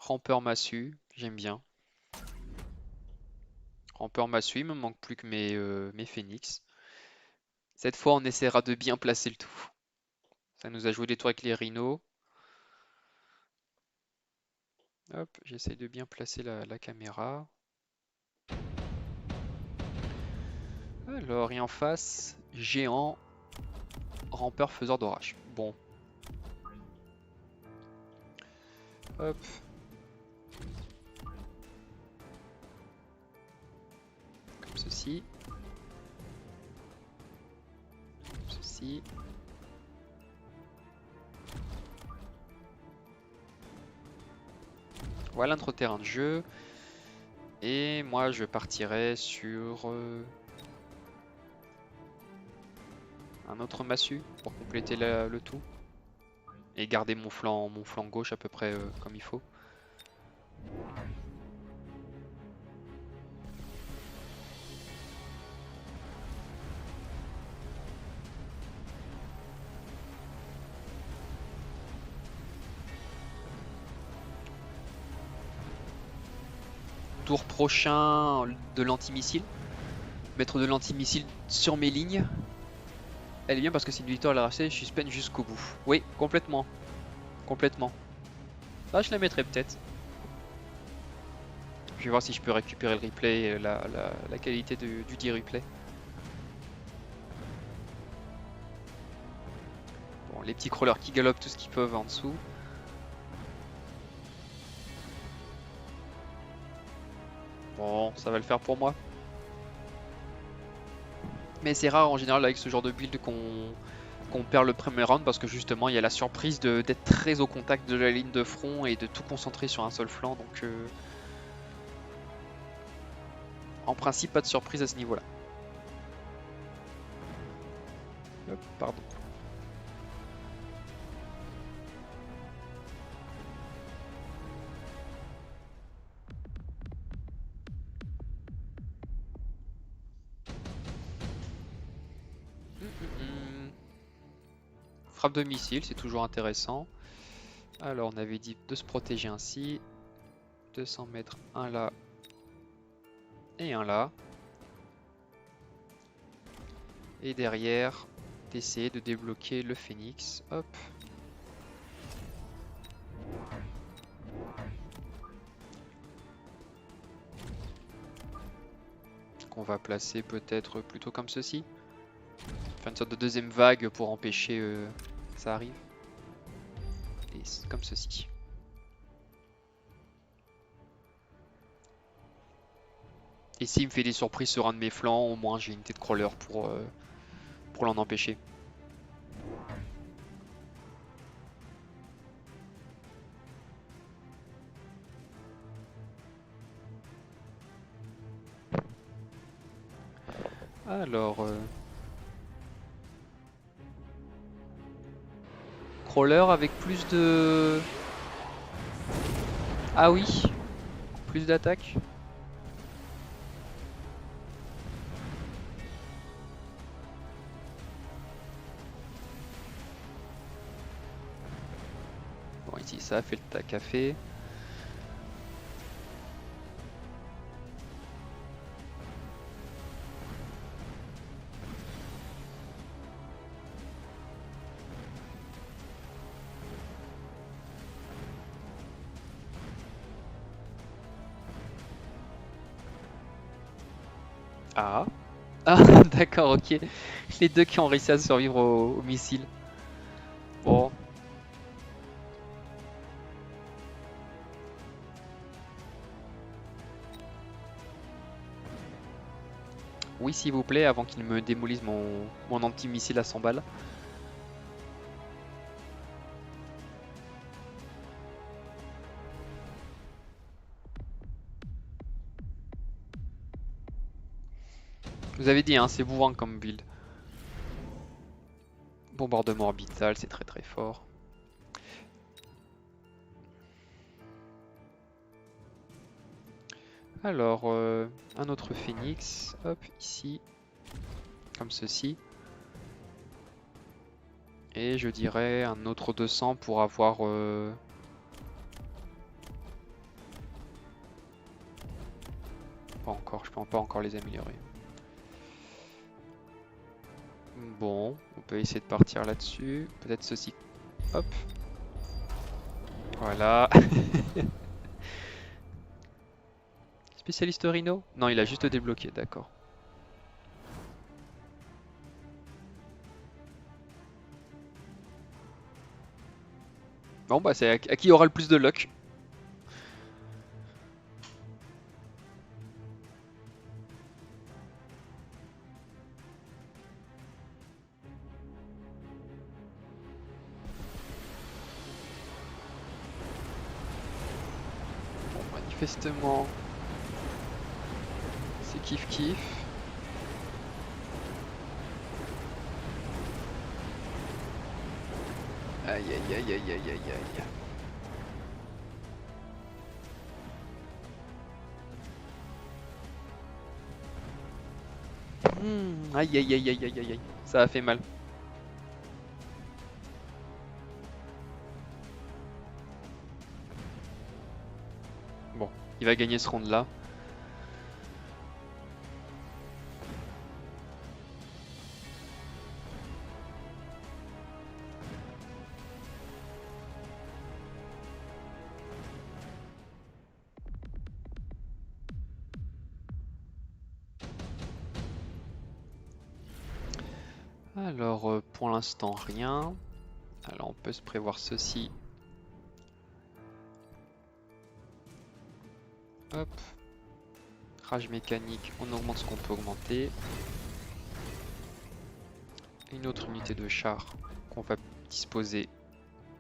Rampeur massue, j'aime bien. Rampeur massue, il me manque plus que mes phénix. Cette fois, on essaiera de bien placer le tout. Ça nous a joué des tours avec les rhinos. Hop, j'essaye de bien placer la caméra. Alors, et en face, géant, rampeur faiseur d'orage. Bon, hop. Comme ceci. Comme ceci. Voilà notre terrain de jeu. Et moi, je partirai sur un autre massue pour compléter le tout. Et garder mon flanc gauche à peu près comme il faut. Tour prochain de l'antimissile. Mettre de l'antimissile sur mes lignes. Elle est bien parce que c'est une victoire à la RC, je suis suspense jusqu'au bout. Oui, complètement. Complètement. Ah, je la mettrai peut-être. Je vais voir si je peux récupérer le replay et la qualité du dit replay. Bon, les petits crawlers qui galopent tout ce qu'ils peuvent en dessous. Bon, ça va le faire pour moi. Mais c'est rare en général avec ce genre de build qu'on perd le premier round parce que justement il y a la surprise d'être très au contact de la ligne de front et de tout concentrer sur un seul flanc. Donc en principe pas de surprise à ce niveau-là. Pardon. Frappe de missile, c'est toujours intéressant. Alors on avait dit de se protéger ainsi. 200 mètres, un là et un là. Et derrière, d'essayer de débloquer le phénix. Hop. Qu'on va placer peut-être plutôt comme ceci. Faire une sorte de deuxième vague pour empêcher que ça arrive. Et comme ceci. Et s'il me fait des surprises sur un de mes flancs, au moins j'ai une tête crawler pour l'en empêcher. Alors... crawler avec plus de... Ah oui, plus d'attaque. Bon, ici ça a fait le tas café. Ah. Ah, d'accord, ok. Les deux qui ont réussi à survivre au missile. Bon. Oui, s'il vous plaît, avant qu'il me démolisse mon anti-missile à 100 balles. Je vous avais dit, hein, c'est bourrin comme build. Bombardement orbital, c'est très très fort. Alors, un autre phénix, hop, ici, comme ceci. Et je dirais un autre 200 pour avoir Pas encore, je peux pas encore les améliorer. Bon, on peut essayer de partir là-dessus. Peut-être ceci. Hop. Voilà. Spécialiste Rhino? Non, il a juste débloqué, d'accord. Bon, bah c'est à qui aura le plus de luck. Bon, manifestement, c'est kiff kiff. Aïe aïe aïe aïe aïe aïe aïe. Aïe aïe aïe aïe aïe aïe aïe. Ça a fait mal. Bon, il va gagner ce round là. Alors, pour l'instant, rien. Alors, on peut se prévoir ceci. Hop. Rage mécanique, on augmente ce qu'on peut augmenter. Une autre unité de char qu'on va disposer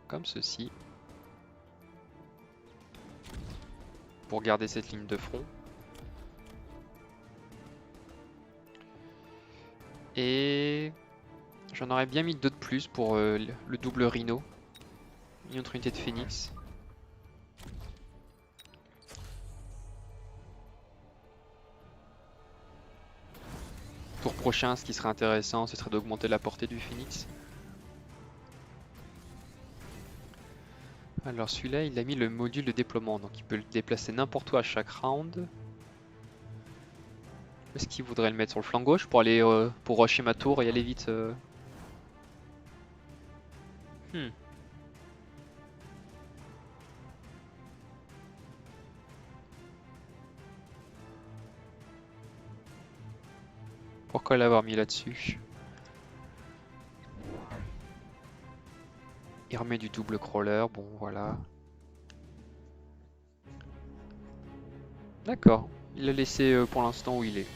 comme ceci. Pour garder cette ligne de front. Et j'en aurais bien mis deux de plus pour le double Rhino. Une autre unité de Phoenix. Pour prochain, ce qui serait intéressant, ce serait d'augmenter la portée du Phoenix. Alors celui-là, il a mis le module de déploiement, donc il peut le déplacer n'importe où à chaque round. Est-ce qu'il voudrait le mettre sur le flanc gauche pour aller pour rusher ma tour et aller vite Pourquoi l'avoir mis là-dessus? Il remet du double crawler, bon voilà. D'accord, il l'a laissé pour l'instant où il est.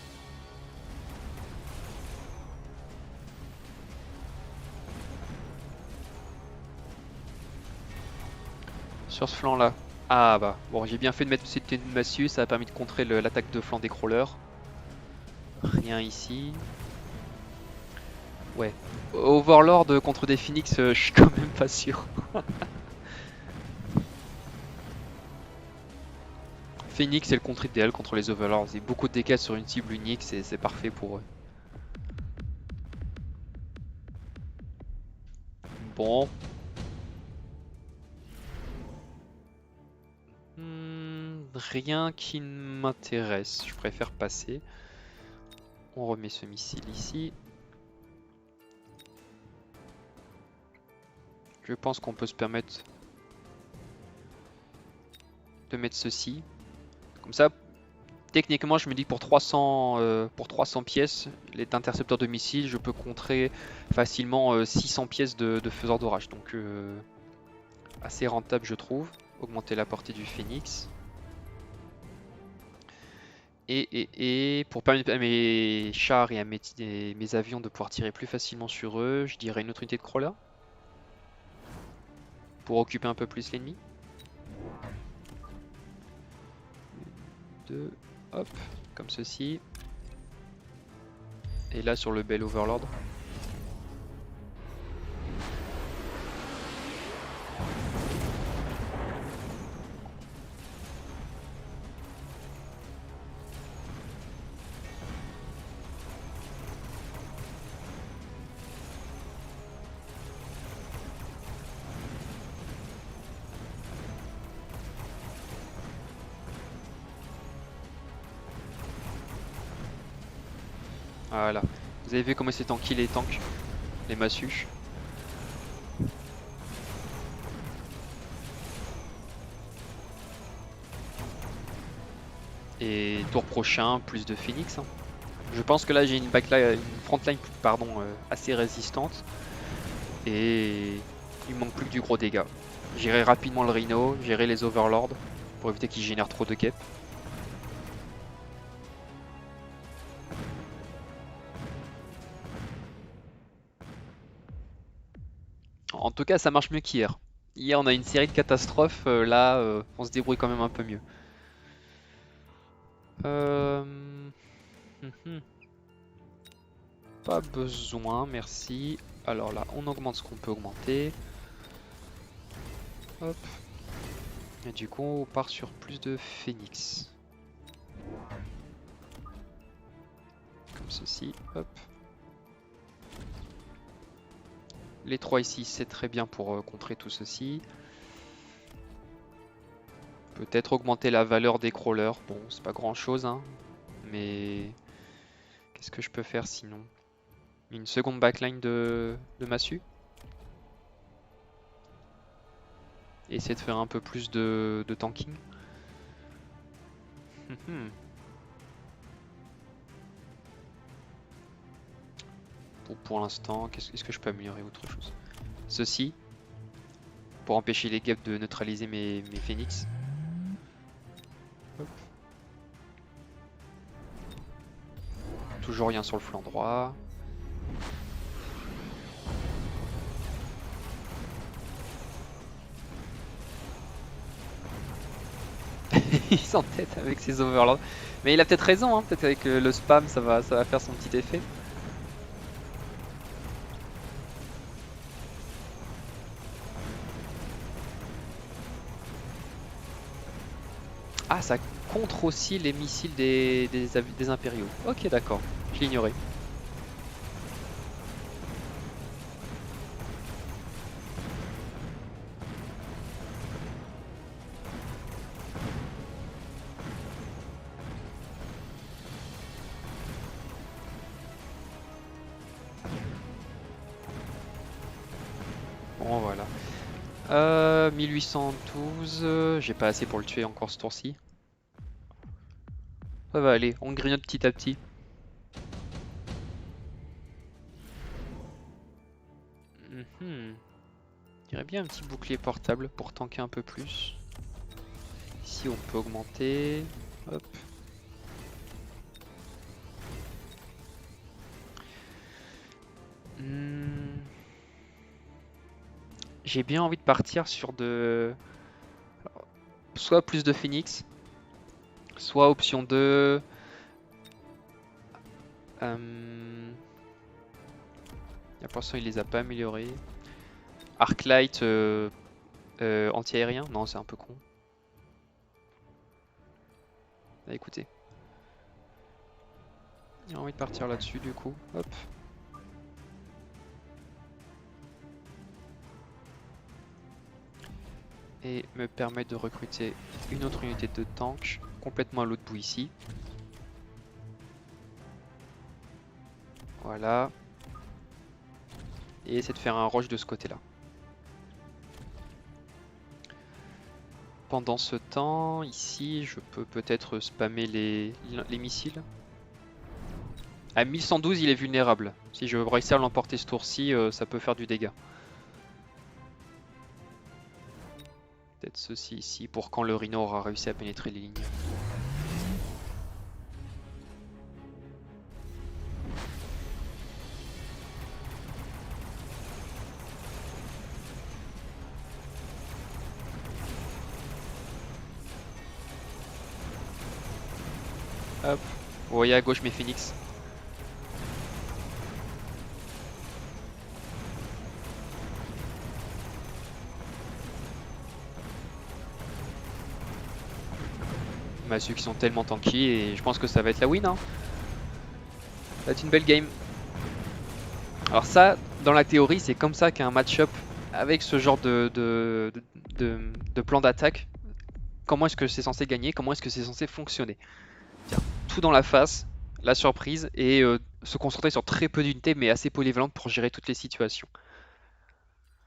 Sur ce flanc là. Ah bah, bon j'ai bien fait de mettre cette une massue, ça a permis de contrer l'attaque de flanc des crawlers. Rien ici. Ouais. Overlord contre des Phoenix, je suis quand même pas sûr. Phoenix c'est le contre idéal contre les Overlords. Et beaucoup de dégâts sur une cible unique, c'est parfait pour eux. Bon. Rien qui ne m'intéresse, je préfère passer. On remet ce missile ici. Je pense qu'on peut se permettre de mettre ceci. Comme ça, techniquement, je me dis que pour 300 pièces d'intercepteurs de missiles, je peux contrer facilement 600 pièces de faiseurs d'orage. Donc, assez rentable, je trouve. Augmenter la portée du Phoenix. Et pour permettre à mes chars et à mes avions de pouvoir tirer plus facilement sur eux, je dirais une autre unité de crawler. Pour occuper un peu plus l'ennemi. 2, hop, comme ceci. Et là sur le bel Overlord. Voilà. Vous avez vu comment c'est tanky les tanks, les massues. Et tour prochain, plus de Phoenix. Hein. Je pense que là j'ai une backline, une frontline pardon, assez résistante. Et il manque plus que du gros dégât. Gérer rapidement le Rhino, gérer les Overlords pour éviter qu'ils génèrent trop de cap. En tout cas ça marche mieux qu'hier. Hier on a une série de catastrophes, là on se débrouille quand même un peu mieux. Pas besoin, merci. Alors là, on augmente ce qu'on peut augmenter. Hop. Et du coup, on part sur plus de Phoenix. Comme ceci, hop. Les 3 ici, c'est très bien pour contrer tout ceci. Peut-être augmenter la valeur des crawlers. Bon, c'est pas grand chose, hein. Mais qu'est-ce que je peux faire sinon? Une seconde backline de massue. Essayer de faire un peu plus de tanking. Pour l'instant, qu'est-ce que je peux améliorer autre chose? Ceci, pour empêcher les gaps de neutraliser mes phoenix. Hop. Toujours rien sur le flanc droit. Il s'entête avec ses overlords. Mais il a peut-être raison, hein. Peut-être avec le spam ça va faire son petit effet. Ah, ça contre aussi les missiles des impériaux. Ok, d'accord, je l'ignorais. Bon, voilà. 1812, j'ai pas assez pour le tuer encore ce tour-ci. Ça va aller, on grignote petit à petit. Je dirais bien un petit bouclier portable pour tanker un peu plus. Ici on peut augmenter. Hop. J'ai bien envie de partir sur soit plus de Phoenix, soit option 2. Pour l'instant il les a pas améliorés. Arclight anti-aérien, non c'est un peu con. Bah, écoutez. J'ai envie de partir là-dessus du coup. Hop. Et me permettre de recruter une autre unité de tank complètement à l'autre bout ici. Voilà. Et essayer de faire un rush de ce côté-là. Pendant ce temps, ici, je peux peut-être spammer les missiles. À 1112, il est vulnérable. Si je réussis à l'emporter ce tour-ci, ça peut faire du dégât. Peut-être ceci ici pour quand le Rhino aura réussi à pénétrer les lignes. Hop, vous voyez à gauche mes Phoenix. Ceux qui sont tellement tanky et je pense que ça va être la win. Hein. Ça va être une belle game. Alors ça, dans la théorie, c'est comme ça qu'un match-up avec ce genre de plan d'attaque, comment est-ce que c'est censé gagner, comment est-ce que c'est censé fonctionner. Tout dans la face, la surprise et se concentrer sur très peu d'unités mais assez polyvalentes pour gérer toutes les situations.